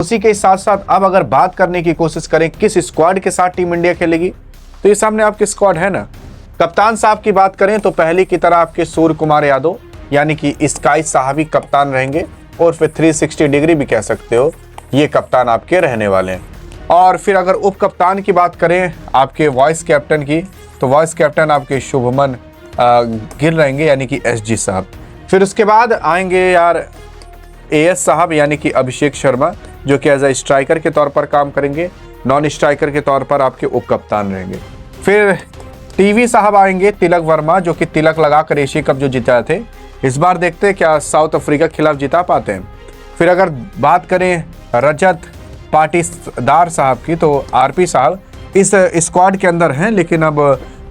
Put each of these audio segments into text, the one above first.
उसी के साथ साथ अब अगर बात करने की कोशिश करें किस स्क्वाड के साथ टीम इंडिया खेलेगी, तो ये सामने आपके स्क्वाड है ना। कप्तान साहब की बात करें तो पहले की तरह आपके सूर्य कुमार यादव यानी कि स्काई साहब ही कप्तान रहेंगे, और फिर 360 डिग्री भी कह सकते हो, ये कप्तान आपके रहने वाले हैं। और फिर अगर उप कप्तान की बात करें आपके वाइस कैप्टन की, तो वाइस कैप्टन आपके शुभमन गिल रहेंगे यानी कि SG साहब। फिर उसके बाद आएंगे यार AS साहब यानी कि अभिषेक शर्मा, जो कि एज ए स्ट्राइकर के तौर पर काम करेंगे, नॉन स्ट्राइकर के तौर पर आपके उप कप्तान रहेंगे। फिर TV साहब आएंगे तिलक वर्मा, जो कि तिलक लगाकर एशिया कप जो जिताए थे, इस बार देखते हैं क्या साउथ अफ्रीका के खिलाफ जिता पाते हैं। फिर अगर बात करें रजत पाटीदार साहब की, तो RP साहब इस स्क्वाड के अंदर हैं, लेकिन अब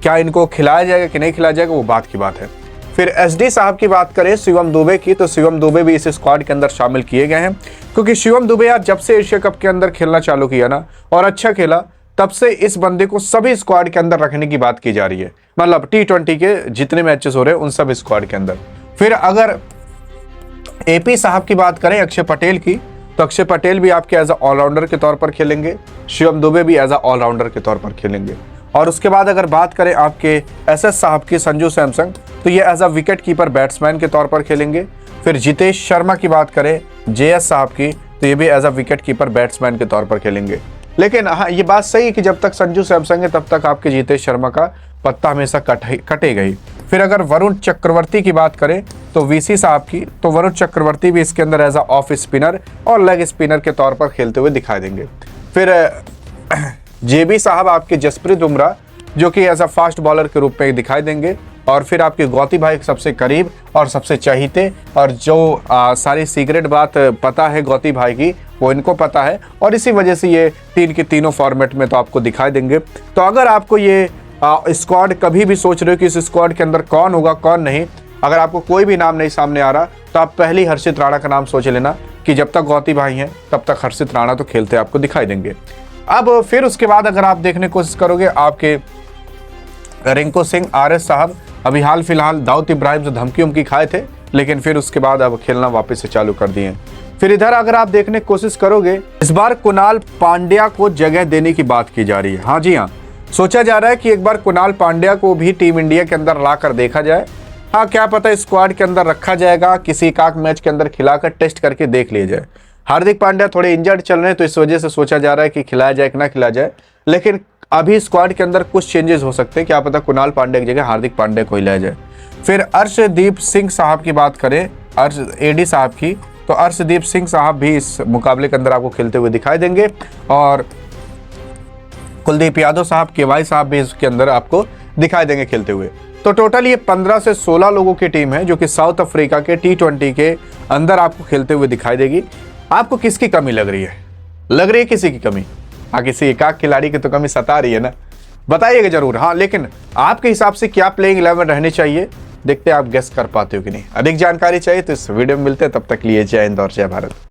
क्या इनको खिलाया जाएगा कि नहीं खिलाया जाएगा वो बात की बात है। फिर SD साहब की बात करें शिवम दुबे की, तो शिवम दुबे भी इस स्क्वाड के अंदर शामिल किए गए हैं, क्योंकि शिवम दुबे यार जब से एशिया कप के अंदर खेलना चालू किया ना और अच्छा खेला, तब से इस बंदे को सभी स्क्वाड के अंदर रखने की बात की जा रही है। मतलब T20 के जितने मैचेस हो रहे हैं उन सब स्क्वाड के अंदर। फिर अगर AP साहब की बात करें अक्षय पटेल की, तो अक्षय पटेल भी आपके एज अ ऑलराउंडर के तौर पर खेलेंगे, शिवम दुबे भी एज अ ऑलराउंडर के तौर पर खेलेंगे। और उसके बाद अगर बात करें आपके SS साहब की संजू सैमसंग, तो ये as a wicket keeper batsman के तौर पर खेलेंगे। फिर जितेश शर्मा की बात करें JS साहब की, तो ये भी as a wicket keeper batsman के तौर पर खेलेंगे। लेकिन हाँ, ये बात सही है कि जब तक संजू सैमसंग है तब तक आपके जितेश शर्मा का पत्ता हमेशा कटेगा ही। फिर अगर वरुण चक्रवर्ती की बात करें तो VC साहब की, तो वरुण चक्रवर्ती भी इसके अंदर एज अ ऑफ स्पिनर और लेग स्पिनर के तौर पर खेलते हुए दिखाई देंगे। फिर JB साहब आपके जसप्रीत बुमराह, जो कि एज अ फास्ट बॉलर के रूप में दिखाई देंगे। और फिर आपके गौती भाई सबसे करीब और सबसे चहीते, और जो सारी सीक्रेट बात पता है गौती भाई की वो इनको पता है, और इसी वजह से ये 3 के तीनों फॉर्मेट में तो आपको दिखाई देंगे। तो अगर आपको ये स्क्वाड कभी भी सोच रहे हो कि इस स्क्वाड के अंदर कौन होगा कौन नहीं, अगर आपको कोई भी नाम नहीं सामने आ रहा, तो आप पहले हर्षित राणा का नाम सोच लेना कि जब तक गौती भाई हैं तब तक हर्षित राणा तो खेलते आपको दिखाई देंगे। अब फिर उसके बाद अगर आप देखने की कोशिश करोगे आपके रिंकू सिंह RS साहब अभी हाल फिलहाल दाऊद इब्राहिम से धमकी उमकी खाए थे, लेकिन फिर उसके बाद अब खेलना वापस से चालू कर दिए। फिर इधर अगर आप देखने की कोशिश करोगे, इस बार कुणाल पांड्या को जगह देने की बात की जा रही है। हाँ जी हाँ, सोचा जा रहा है कि एक बार कुणाल पांड्या को भी टीम इंडिया के अंदर लाकर देखा जाए। हाँ, क्या पता स्क्वाड के अंदर रखा जाएगा, किसी एकाक मैच के अंदर खिलाकर टेस्ट करके देख लिया जाए। हार्दिक पांड्या थोड़े इंजर्ड चल रहे हैं, तो इस वजह से सोचा जा रहा है कि खिलाया जाए कि ना खिलाया जाए, लेकिन अभी स्क्वाड के अंदर कुछ चेंजेस हो सकते हैं, क्या पता कुणाल पांड्या की जगह हार्दिक पांड्या को ही लाया जाए। फिर अर्शदीप सिंह साहब की बात करें, AD साहब की, तो अर्शदीप सिंह साहब भी इस मुकाबले के अंदर आपको खेलते हुए दिखाई देंगे, और कुलदीप यादव साहब KY साहब भी इसके अंदर आपको दिखाई देंगे खेलते हुए। तो टोटल ये 15 से 16 लोगों की टीम है, जो कि साउथ अफ्रीका के T20 के अंदर आपको खेलते हुए दिखाई देगी। आपको किसकी कमी लग रही है? लग रही है किसी की कमी? हाँ, किसी एकाक खिलाड़ी की तो कमी सता रही है ना, बताइएगा जरूर। हाँ, लेकिन आपके हिसाब से क्या प्लेइंग 11 रहने चाहिए, देखते हैं आप गेस कर पाते हो कि नहीं। अधिक जानकारी चाहिए तो इस वीडियो में मिलते हैं, तब तक लिए जय हिंद और जय भारत।